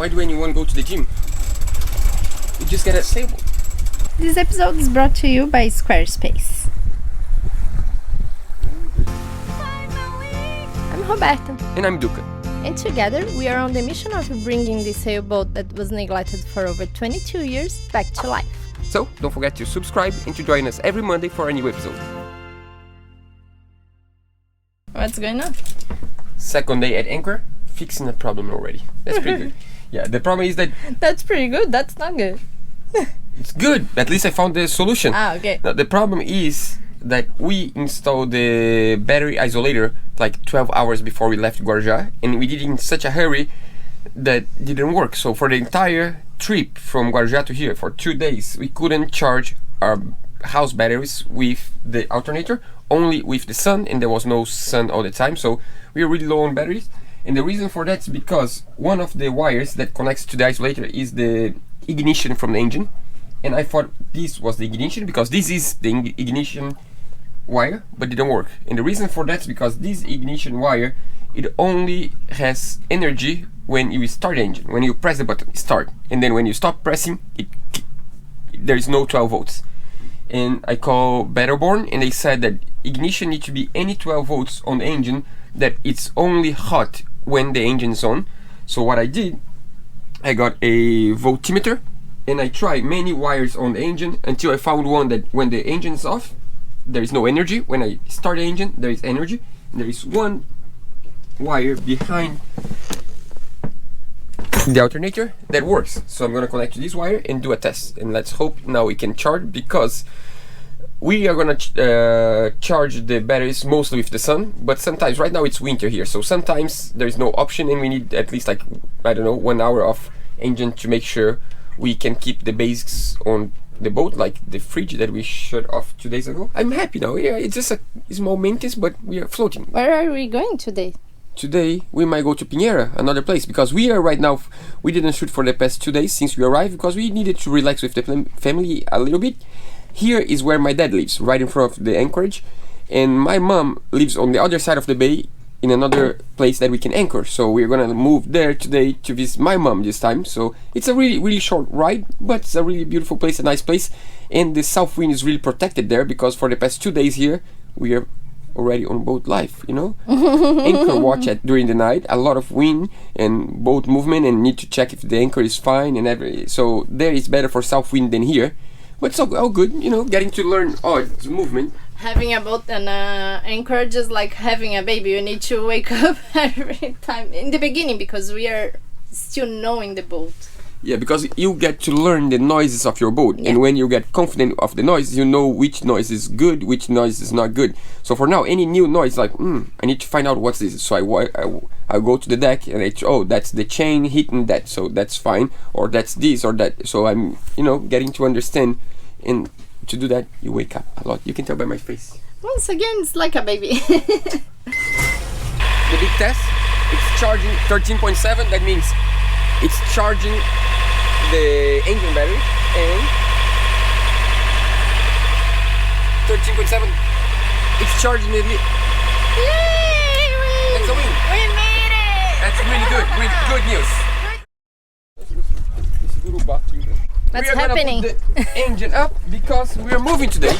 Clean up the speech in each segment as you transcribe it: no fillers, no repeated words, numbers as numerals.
Why do anyone go to the gym? You just get a sailboat. This episode is brought to you by Squarespace. I'm Roberta. And I'm Duca. And together we are on the mission of bringing this sailboat that was neglected for over 22 years back to life. So, don't forget to subscribe and to join us every Monday for a new episode. What's going on? Second day at anchor, fixing a problem already. That's pretty good. Yeah, the problem is that That's pretty good, that's not good. it's good. At least I found the solution. Okay. Now, the problem is that we installed the battery isolator like 12 hours before we left Guarujá, and we did it in such a hurry that didn't work. So for the entire trip from Guarujá to here, for 2 days, we couldn't charge our house batteries with the alternator, only with the sun, and there was no sun all the time, so we were really low on batteries. And the reason for that is because one of the wires that connects to the isolator is the ignition from the engine, and I thought this was the ignition because this is the ignition wire, but it didn't work. And the reason for that is because this ignition wire, it only has energy when you start the engine, when you press the button start, and then when you stop pressing there is no 12 volts. And I called Betterborn, and they said that ignition needs to be any 12 volts on the engine, that it's only hot when the engine is on. So what I did, I got a voltmeter and I tried many wires on the engine until I found one that when the engine is off, there is no energy. When I start the engine, there is energy. And there is one wire behind the alternator that works. So I'm gonna connect to this wire and do a test, and let's hope now we can charge, because we are gonna charge the batteries mostly with the sun, but sometimes, right now it's winter here, so sometimes there is no option and we need at least like, I don't know, 1 hour of engine to make sure we can keep the basics on the boat, like the fridge that we shut off 2 days ago. I'm happy now. Yeah, it's just a small maintenance, but we are floating. Where are we going today? Today we might go to Pinheira, another place, because we are right now, we didn't shoot for the past 2 days since we arrived because we needed to relax with the family a little bit. Here is where my dad lives, right in front of the anchorage, and my mom lives on the other side of the bay in another place that we can anchor. So we're gonna move there today to visit my mom this time. So it's a really short ride, but it's a really beautiful place, a nice place, and the south wind is really protected there because for the past 2 days here we are already on boat life, you know. Anchor watch during the night, a lot of wind and boat movement, and need to check if the anchor is fine and so there is better for south wind than here, but it's all good, you know, getting to learn it's movement. Having a boat and anchor, just like having a baby, you need to wake up every time in the beginning because we are still knowing the boat. Yeah, because you get to learn the noises of your boat, and when you get confident of the noise, you know which noise is good, which noise is not good. So for now, any new noise, like I need to find out what's this. So I go to the deck and that's the chain hitting that, so that's fine, or that's this or that. So I'm getting to understand, and to do that you wake up a lot. You can tell by my face. Once again, it's like a baby. The big test, it's charging 13.7. That means it's charging the engine battery, and 13.7, it's charging the Yay! That's a win. We made it! That's really good news. What's we are happening? Gonna put the engine up because we are moving today.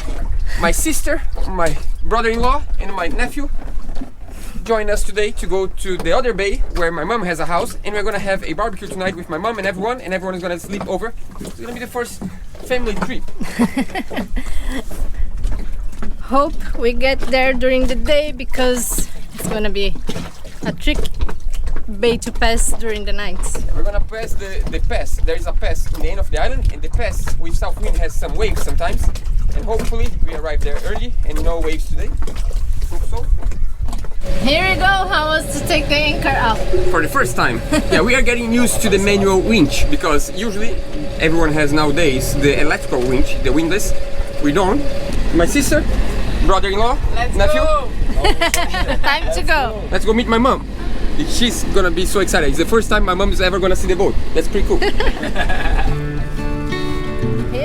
My sister, my brother-in-law, and my nephew join us today to go to the other bay where my mom has a house, and we're gonna have a barbecue tonight with my mom and everyone is gonna sleep over. It's gonna be the first family trip. Hope we get there during the day because it's gonna be a tricky bay to pass during the night. We're gonna pass the pass. There is a pass in the end of the island, and the pass with south wind has some waves sometimes, and hopefully we arrive there early and no waves today. Hope so. Here we go, how was to take the anchor out? For the first time. Yeah, we are getting used to the manual winch, because usually everyone has nowadays the electrical winch, the windlass. We don't. My sister, brother-in-law, nephew. Go. Time to go. Let's go meet my mom. She's gonna be so excited. It's the first time my mom is ever gonna see the boat. That's pretty cool. Here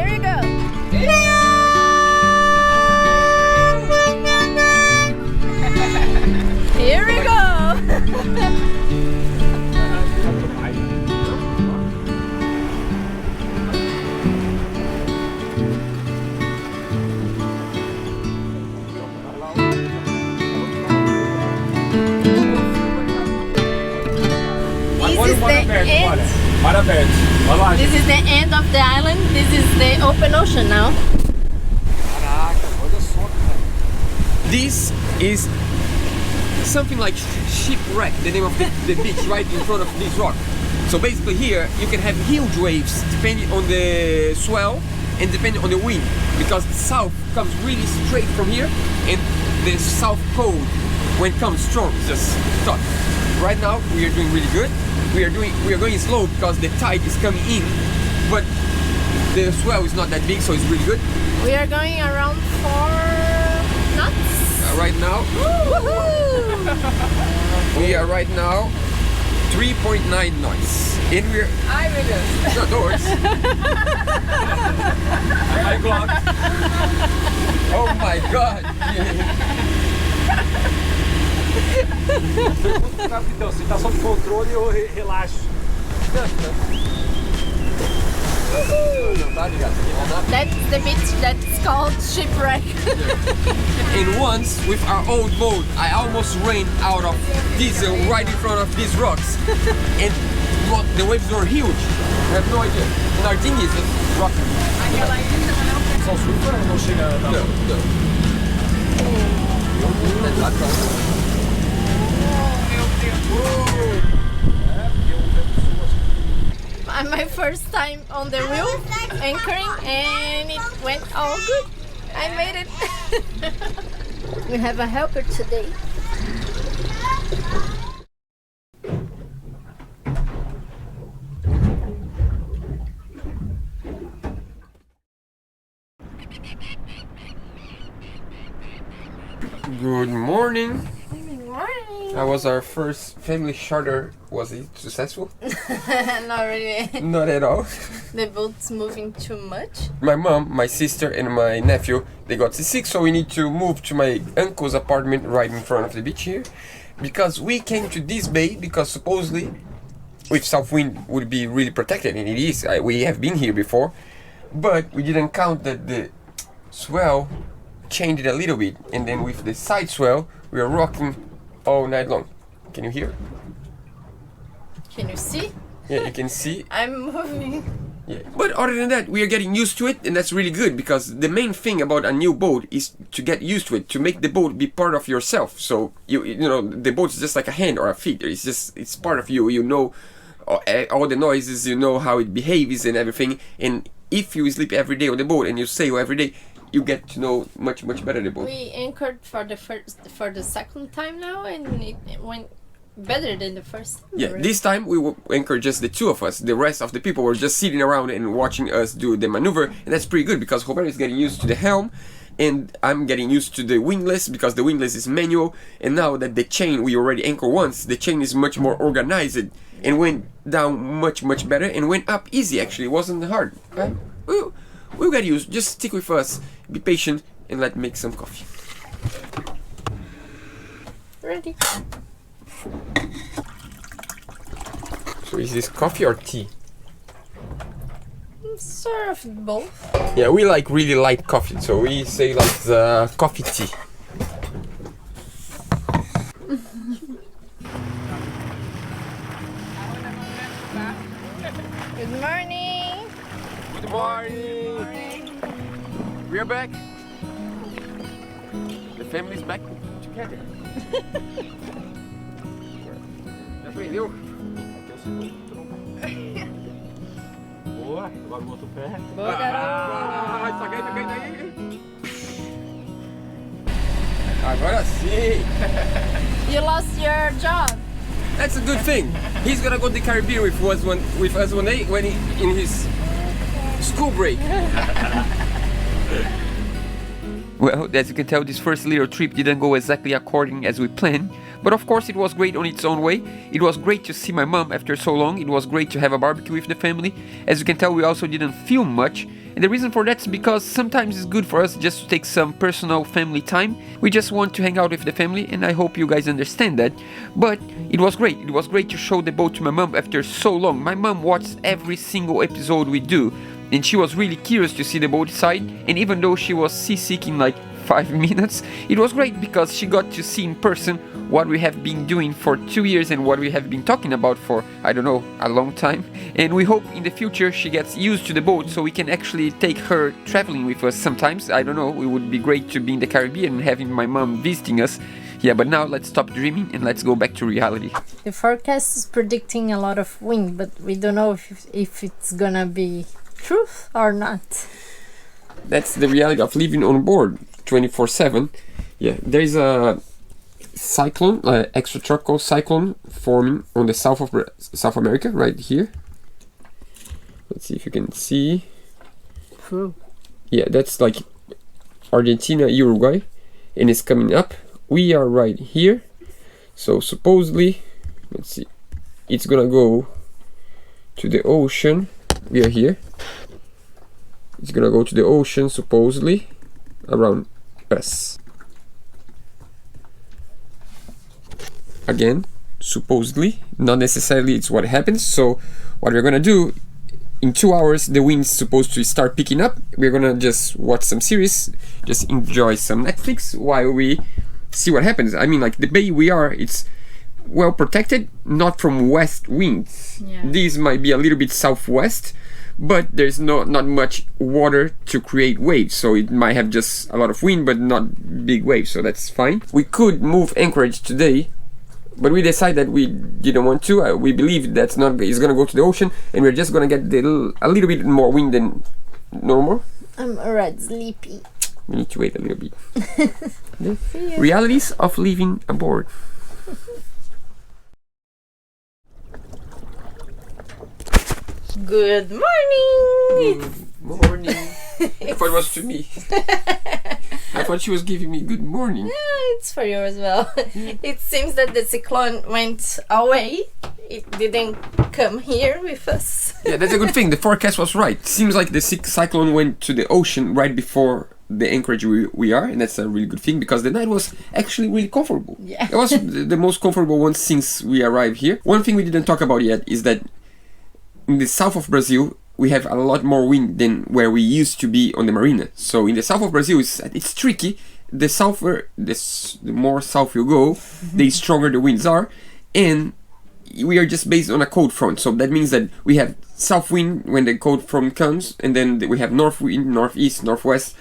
we go. Here we go. This Olha is o mar the aberto, end. olha. Mar aberto. Olha lá, This gente. is the end of the island. This is the open ocean now. Caraca, olha só, cara. This is something like shipwreck, the name of the beach right in front of this rock. So basically here you can have huge waves depending on the swell and depending on the wind, because the south comes really straight from here and the south cold when it comes strong is just tough. Right now we are doing really good. We are going slow because the tide is coming in, but the swell is not that big, so it's really good. We are going around 4 knots. Right now we are right now 3.9 knots. And we're Ai, meu Deus. not doors. Aí, Glock. Oh my god. Capitão, se tá sob controle, eu relaxo. Não tá ligado, isso aqui não dá. That's the beach that's called shipwreck. And once with our old boat, I almost ran out of diesel right in front of these rocks. And what, the waves were huge. I have no idea. And our dinghy is just rocking. Só surfa não chega na No, no. That's not wrong. My first time on the wheel anchoring, and it went all good. I made it. We have a helper today. Good morning. Good morning. How was our first family charter? Was it successful? Not really. Not at all. The boat's moving too much. My mom, my sister, and my nephew, they got seasick, so we need to move to my uncle's apartment right in front of the beach here. Because we came to this bay because supposedly with south wind would be really protected, and it is. We have been here before, but we didn't count that the swell changed a little bit, and then with the side swell, we are rocking all night long. Can you hear? Can you see? Yeah, you can see. I'm moving. Yeah. But other than that, we are getting used to it, and that's really good because the main thing about a new boat is to get used to it, to make the boat be part of yourself. So you know the boat is just like a hand or a feet. It's part of you. You know all the noises. You know how it behaves and everything. And if you sleep every day on the boat and you sail every day, you get to know much better the boat. We anchored for the second time now, and it went better than the first time. Yeah, this time we will anchor just the two of us. The rest of the people were just sitting around and watching us do the maneuver, and that's pretty good because Roberto is getting used to the helm, and I'm getting used to the wingless because the wingless is manual. And now that the chain we already anchored once, the chain is much more organized and went down much better and went up easy. Actually, it wasn't hard. But we'll get used. Just stick with us, be patient, and let's make some coffee. Ready. So is this coffee or tea? Sort of both. Yeah, we like really light coffee, so we say like the coffee tea. Good morning. Good morning. We are back. The family's back together. Aprendeu? Boa, agora o outro pé. Boa, garoto. Tá caindo aí. Agora sim. You lost your job. That's a good thing. He's gonna go to the Caribbean with us one day when in his school break. Well, as you can tell, this first little trip didn't go exactly according as we planned. But of course it was great on its own way. It was great to see my mom after so long. It was great to have a barbecue with the family. As you can tell, we also didn't film much. And the reason for that is because sometimes it's good for us just to take some personal family time. We just want to hang out with the family, and I hope you guys understand that. But it was great. It was great to show the boat to my mom after so long. My mom watched every single episode we do, and she was really curious to see the boat side. And even though she was seasick in like 5 minutes. It was great because she got to see in person what we have been doing for 2 years and what we have been talking about for, I don't know, a long time. And we hope in the future she gets used to the boat so we can actually take her traveling with us sometimes. I don't know, it would be great to be in the Caribbean and having my mom visiting us. Yeah, but now let's stop dreaming and let's go back to reality. The forecast is predicting a lot of wind, but we don't know if it's gonna be truth or not. That's the reality of living on board 24/7. Yeah, there's a cyclone, extratropical cyclone forming on the south of South America, right here. Let's see if you can see. True. Yeah, that's like Argentina, Uruguay, and it's coming up. We are right here, so supposedly, let's see, it's gonna go to the ocean. We are here. It's gonna go to the ocean supposedly around us. Again, supposedly, not necessarily it's what happens. So what we're gonna do, in 2 hours the wind's supposed to start picking up. We're gonna just watch some series, just enjoy some Netflix while we see what happens. I mean, like the bay we are, it's well protected, not from west winds. Yeah. These might be a little bit southwest, but there's not much water to create waves, so it might have just a lot of wind but not big waves, so that's fine. We could move anchorage today, but we decided that we didn't want to. We believe that's not, it's gonna go to the ocean and we're just gonna get a little bit more wind than normal. I'm already sleepy. We need to wait a little bit. The realities of living aboard. Good morning! Morning. I thought it was to me. I thought she was giving me good morning. Yeah, it's for you as well. It seems that the cyclone went away. It didn't come here with us. Yeah, that's a good thing. The forecast was right. Seems like the cyclone went to the ocean right before the anchorage we are, and that's a really good thing because the night was actually really comfortable. Yeah. It was the most comfortable one since we arrived here. One thing we didn't talk about yet is that in the south of Brazil, we have a lot more wind than where we used to be on the marina. So in the south of Brazil, it's tricky. The more south you go, the stronger the winds are, and we are just based on a cold front. So that means that we have south wind when the cold front comes, and then we have north wind, northeast, northwest,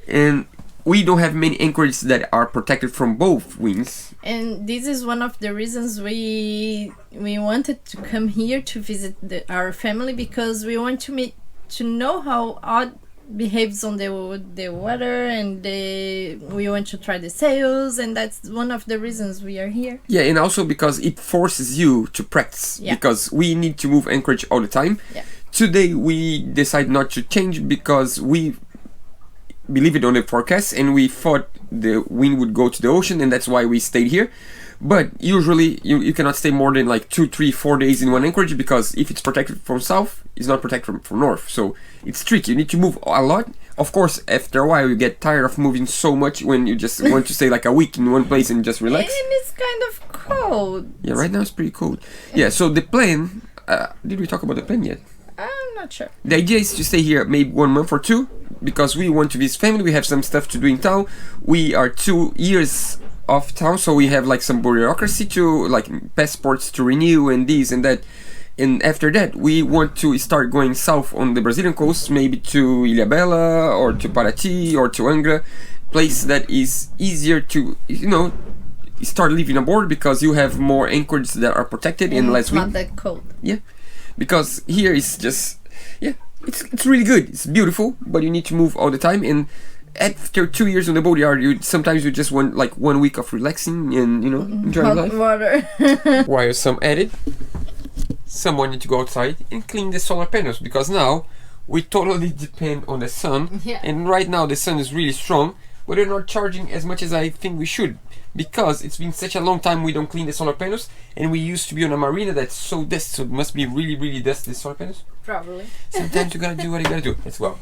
and we don't have many anchorages that are protected from both winds. And this is one of the reasons we wanted to come here to visit our family, because we want to know how odd behaves on the water, and we want to try the sails, and that's one of the reasons we are here. Yeah, and also because it forces you to practice, because we need to move anchorage all the time. Yeah. Today we decided not to change because we believe it on the forecast and we thought the wind would go to the ocean, and that's why we stayed here. But usually you cannot stay more than like 2, 3, 4 days in one anchorage, because if it's protected from south, it's not protected from north. So it's tricky. You need to move a lot. Of course, after a while you get tired of moving so much when you just want to stay like a week in one place and just relax. And it's kind of cold. Yeah, right now it's pretty cold. Yeah, so the plan, did we talk about the plan yet? I'm not sure. The idea is to stay here maybe 1 month or 2, because we want to visit family. We have some stuff to do in town. We are 2 years off town, so we have like some bureaucracy to, like passports to renew and this and that. And after that, we want to start going south on the Brazilian coast, maybe to Ilhabela or to Paraty or to Angra, place that is easier to, start living aboard, because you have more anchorages that are protected and less wind. It's not that cold. Yeah, because here is just, it's really good. It's beautiful, but you need to move all the time. And after 2 years on the boatyard, sometimes you just want like 1 week of relaxing and enjoying life. Water. While some added, someone need to go outside and clean the solar panels, because now we totally depend on the sun. Yeah. And right now the sun is really strong, but we're not charging as much as I think we should, because it's been such a long time we don't clean the solar panels, and we used to be on a marina that's so dusty, so it must be really, really dusty, the solar panels. Probably. Sometimes you gotta do what you gotta do. Let's go.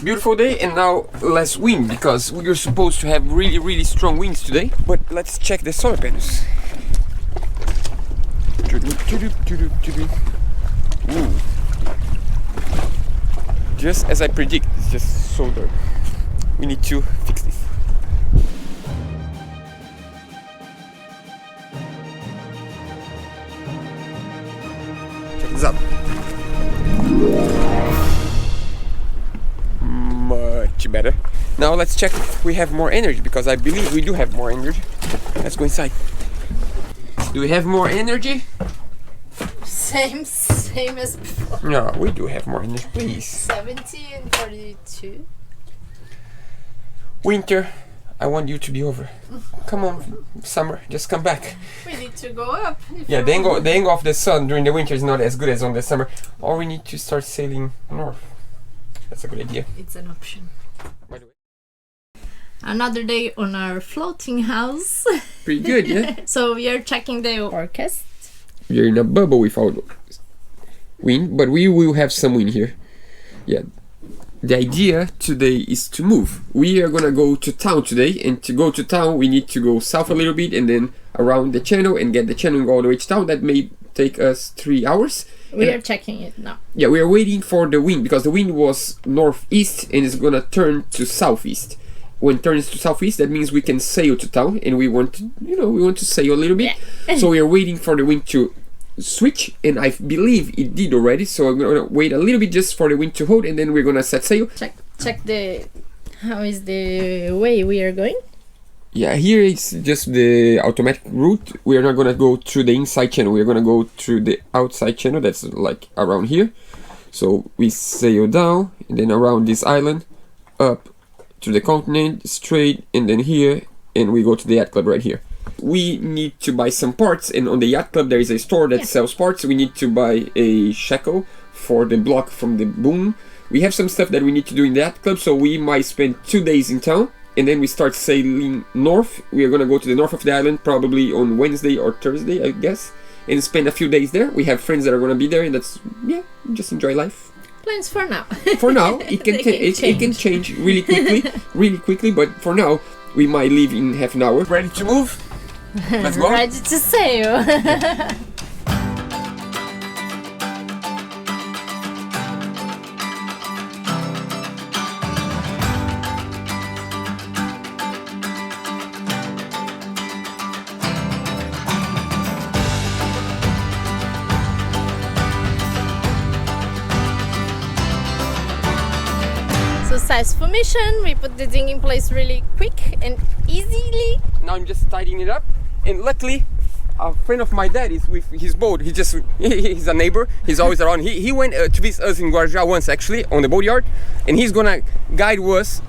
Beautiful day, and now less wind, because we are supposed to have really, really strong winds today. But let's check the solar panels. Ooh. Just as I predict, it's just so dark. We need to fix this. Exato. Much better. Now let's check if we have more energy, because I believe we do have more energy. Let's go inside. Do we have more energy? Same as before. No, we do have more energy. Please. 70 and 42. Winter, I want you to be over. Come on, summer, just come back. We need to go up. Yeah, the angle of the sun during the winter is not as good as on the summer. Or we need to start sailing north. That's a good idea. It's an option. By the way. Another day on our floating house. Pretty good, yeah? So we are checking the forecast. We are in a bubble without wind, but we will have some wind here. Yeah. The idea today is to move. We are gonna go to town today, and to go to town we need to go south a little bit and then around the channel and get the channel all the way to town. That may take us 3 hours. We are checking it now. Yeah, we are waiting for the wind, because the wind was northeast and it's gonna turn to southeast. When it turns to southeast, that means we can sail to town, and we want to, we want to sail a little bit. Yeah. So we are waiting for the wind to switch, and I believe it did already. So I'm gonna wait a little bit just for the wind to hold, and then we're gonna set sail. Check the how is the way we are going. Yeah, here is just the automatic route. We are not gonna go through the inside channel. We are gonna go through the outside channel. That's like around here. So we sail down, and then around this island, up to the continent, straight, and then here, and we go to the yacht club right here. We need to buy some parts, and on the yacht club there is a store that sells parts. We need to buy a shackle for the block from the boom. We have some stuff that we need to do in the yacht club, so we might spend 2 days in town, and then we start sailing north. We are gonna go to the north of the island probably on Wednesday or Thursday, I guess, and spend a few days there. We have friends that are gonna be there, and that's, yeah, just enjoy life. Plans for now. For now, it can change really quickly, but for now, we might leave in half an hour. Ready to move? Let's go. Ready to sail. Successful mission. We put the thing in place really quick and easily. Now I'm just tidying it up, and luckily a friend of my dad is with his boat. He's a neighbor. He's always around. He went to visit us in Guarujá once, actually, on the boatyard, and he's gonna guide us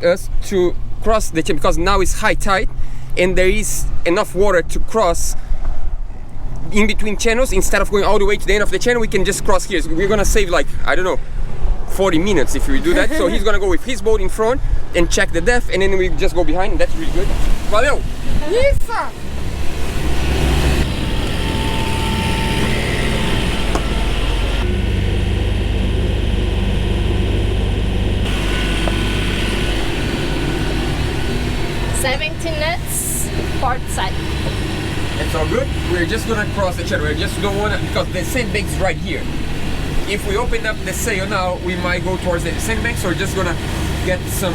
to cross the channel, because now it's high tide and there is enough water to cross in between channels. Instead of going all the way to the end of the channel, we can just cross here. So we're gonna save, like, I don't know, 40 minutes if we do that. So he's gonna go with his boat in front and check the depth, and then we just go behind, and that's really good. Valeu! Isso! Knots, port side. It's all good. We're just gonna cross the channel. We just don't wanna, because the sandbank's right here. If we open up the sail now, we might go towards the sandbank, so we're just gonna get some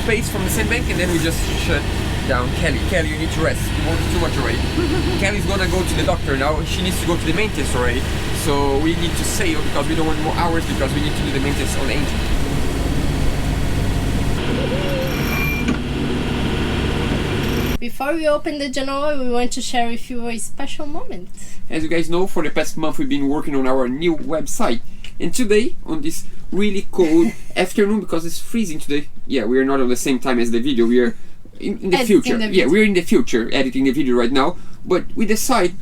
space from the sandbank, and then we just shut down. Kelly, you need to rest. You worked too much already. Kelly's gonna go to the doctor now. She needs to go to the maintenance already. So we need to sail because we don't want more hours, because we need to do the maintenance on the engine. Before we open the journal, we want to share with you a special moment. As you guys know, for the past month we've been working on our new website. And today, on this really cold afternoon, because it's freezing today, yeah, we are not on the same time as the video, we are in the future. Yeah, we're in the future editing the video right now. But we decided,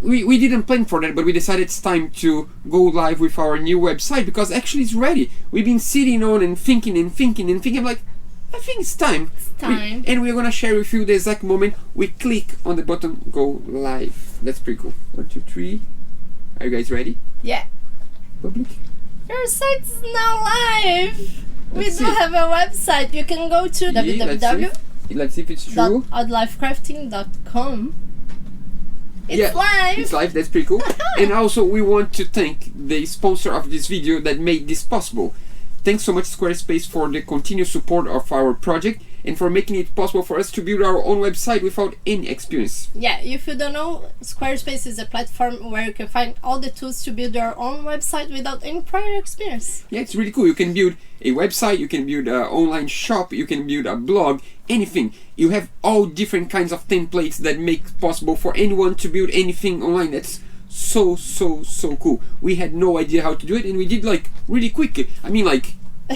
we didn't plan for that, but we decided it's time to go live with our new website, because actually it's ready. We've been sitting on and thinking, I'm like, I think it's time. And we're gonna share with you the exact moment we click on the button go live. That's pretty cool. 1, 2, 3. Are you guys ready? Yeah. Public. Your site's now live. We do have a website. You can go to www. Let's see if it's true. oddlifecrafting.com. It's live. It's live. That's pretty cool. And also, we want to thank the sponsor of this video that made this possible. Thanks so much, Squarespace, for the continued support of our project. and for making it possible for us to build our own website without any experience. Yeah, if you don't know, Squarespace is a platform where you can find all the tools to build your own website without any prior experience. Yeah, it's really cool. You can build a website, you can build an online shop, you can build a blog, anything. You have all different kinds of templates that make it possible for anyone to build anything online. That's so cool. We had no idea how to do it, and we did like really quickly. I mean, like,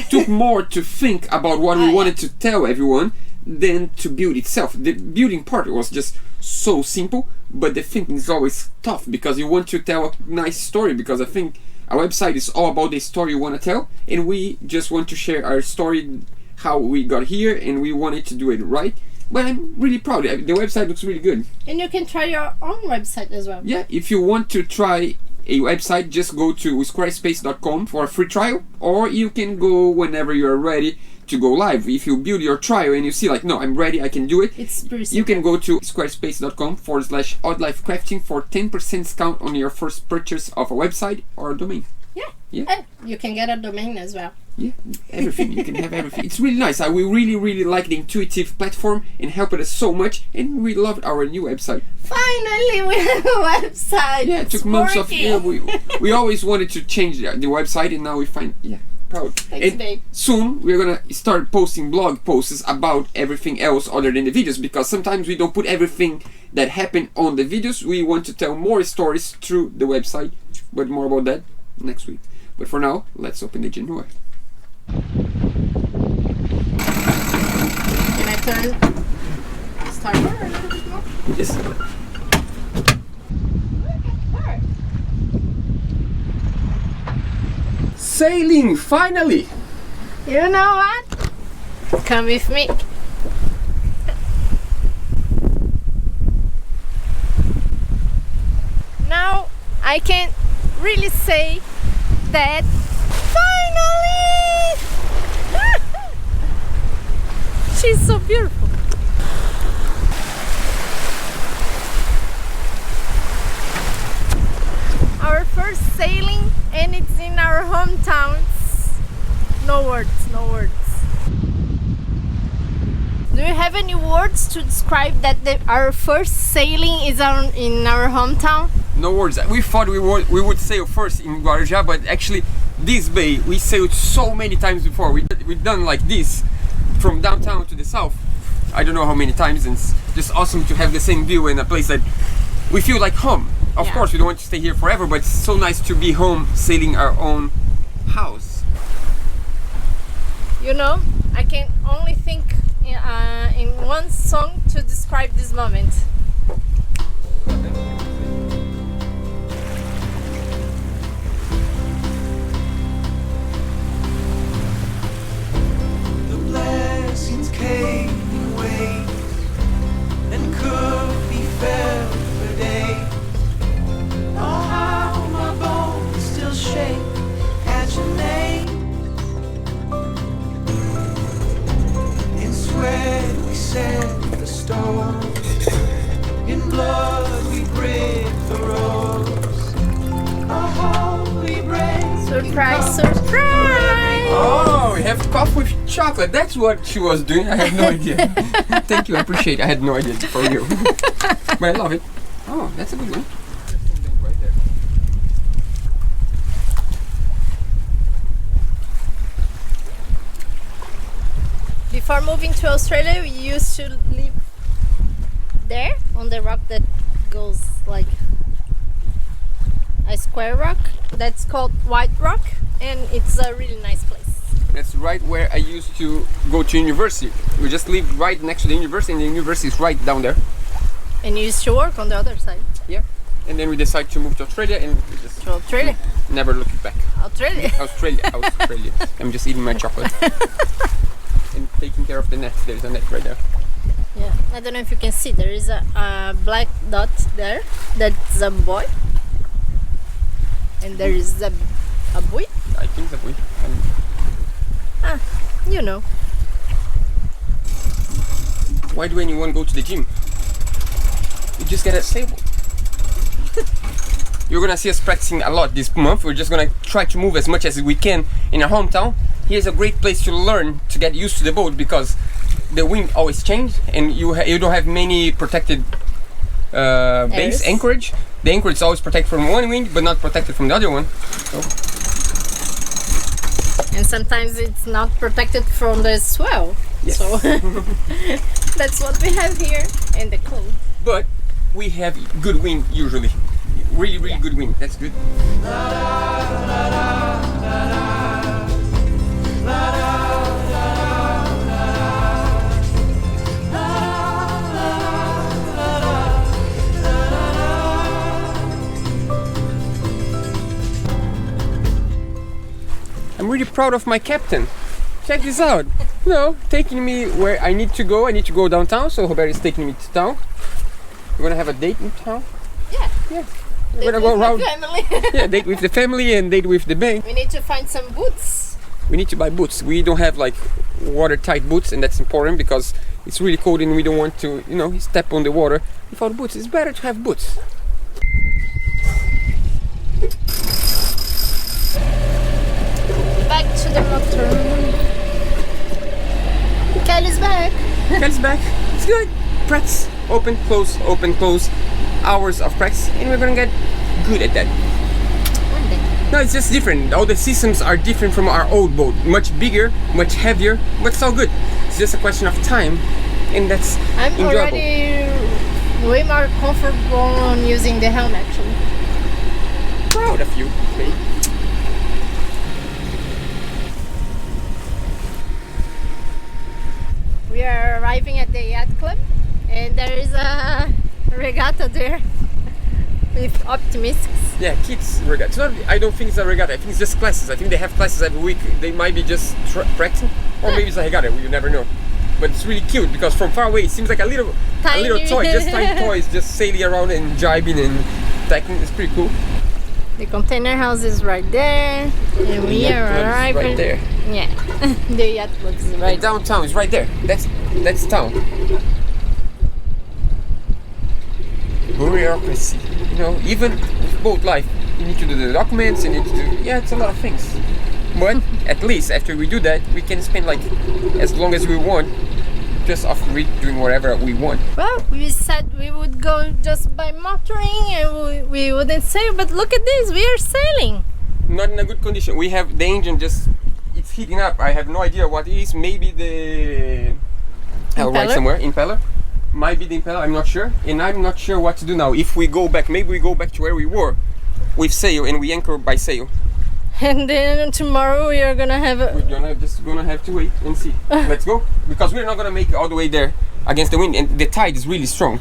took more to think about what we wanted to tell everyone than to build itself. The building part was just so simple, but the thinking is always tough because you want to tell a nice story, because I think a website is all about the story you want to tell, and we just want to share our story, how we got here, and we wanted to do it right. But I'm really proud. The website looks really good. And you can try your own website as well. Yeah, if you want to try a website, just go to squarespace.com for a free trial, or you can go whenever you're ready to go live. If you build your trial and you see like, no, I'm ready, I can do it, It's pretty simple. you can go to squarespace.com/oddlifecrafting for 10% discount on your first purchase of a website or a domain. Yeah. And you can get a domain as well. Yeah, everything. You can have everything. It's really nice. We really like the intuitive platform and helped us so much, and we loved our new website. Finally, we have a website. Yeah, it took It's months working. we always wanted to change the website, and now we find, proud. Thanks, And babe. soon we're gonna start posting blog posts about everything else other than the videos, because sometimes we don't put everything that happened on the videos. We want to tell more stories through the website, but more about that next week. But for now, let's open the Genoa. Can I turn starboard a little bit more? Yes. Sailing, finally! You know what? Come with me. Now I can really say that finally she's so beautiful. Our first sailing, and it's in our hometowns. No words, no words. Do you have any words to describe that our first sailing is in our hometown? No words. We thought we would sail first in Guarujá, but actually this bay we sailed so many times before. We've done like this from downtown to the south. I don't know how many times, and it's just awesome to have the same view in a place that we feel like home. Of Yeah. course, we don't want to stay here forever, but it's so nice to be home sailing our own house. You know, I can only think in one song to describe this moment. The blessings came in waves and could be felt for days. Oh, how my bones still shake at your name. In sweat we set the stone. In blood we break the ropes. A holy break. Surprise, surprise! Oh, we have coffee with chocolate. That's what she was doing. I had no idea. Thank you, I appreciate it. I had no idea for you. But I love it. Oh, that's a good one. Before moving to Australia, we used to live there on the rock that goes like a square rock. That's called White Rock, and it's a really nice place. That's right where I used to go to university. We just lived right next to the university, and the university is right down there. And you used to work on the other side. Yeah. And then we decided to move to Australia, and we just To Australia. never looked back. Australia. Australia. I'm just eating my chocolate and taking care of the net. There's a net right there. Yeah. I don't know if you can see. There is a black dot there. That's a boy. And there is a buoy. I think that we. You know. Why do anyone go to the gym? You just get a stable. You're gonna see us practicing a lot this month. We're just gonna try to move as much as we can in our hometown. Here's a great place to learn to get used to the boat, because the wind always change, and you don't have many protected base Areas. anchorage. The anchorage is always protected from one wind, but not protected from the other one. So, And sometimes it's not protected from the swell. Yes. So that's what we have here in the cold. but we have good wind usually. Really good wind. That's good. I'm really proud of my captain. Check this out. You know, taking me where I need to go. I need to go downtown, so Roberto is taking me to town. We're gonna have a date in town. Yeah. Yeah. We're gonna go With my around. family. Yeah, date with the family and date with the bank. We need to find some boots. We need to buy boots. We don't have like watertight boots, and that's important because it's really cold and we don't want to, you know, step on the water without boots. It's better to have boots. Back to the motor. Kelly's back. Kelly's back. It's good. Practice. Open, close. Hours of practice, and we're gonna get good at that. One day. No, it's just different. All the systems are different from our old boat. Much bigger, much heavier, but it's all good. It's just a question of time, and that's I'm enjoyable. already way more comfortable on using the helm actually. Proud of you, babe. We are arriving at the yacht club and there is a regatta there with optimists. Yeah, kids regatta. It's not. I don't think it's a regatta. I think it's just classes. I think they have classes every week. They might be just practicing, or maybe it's a regatta. You never know. But it's really cute because from far away it seems like a little Tiny. toy, just tiny toys, just sailing around and jibing and tacking. It's pretty cool. The container house is right there and we Yacht are club is arriving. right there. Yeah, the yacht club is right And downtown is right there. That's town. Bureaucracy. You know, even with boat life, you need to do the documents. You need to do. Yeah, it's a lot of things. But at least after we do that, we can spend like as long as we want, just off grid doing whatever we want. Well, we said we would go just by motoring and we wouldn't sail, but look at this, we are sailing. Not in a good condition. We have the engine just. It's heating up. I have no idea what it is. Maybe the. I'll write Impeller? somewhere. Impeller. Might be the impeller. I'm not sure. And I'm not sure what to do now. If we go back, maybe we go back to where we were with sail and we anchor by sail. And then tomorrow we are gonna have a... We're just gonna have to wait and see. Let's go. Because we're not gonna make it all the way there against the wind. And the tide is really strong.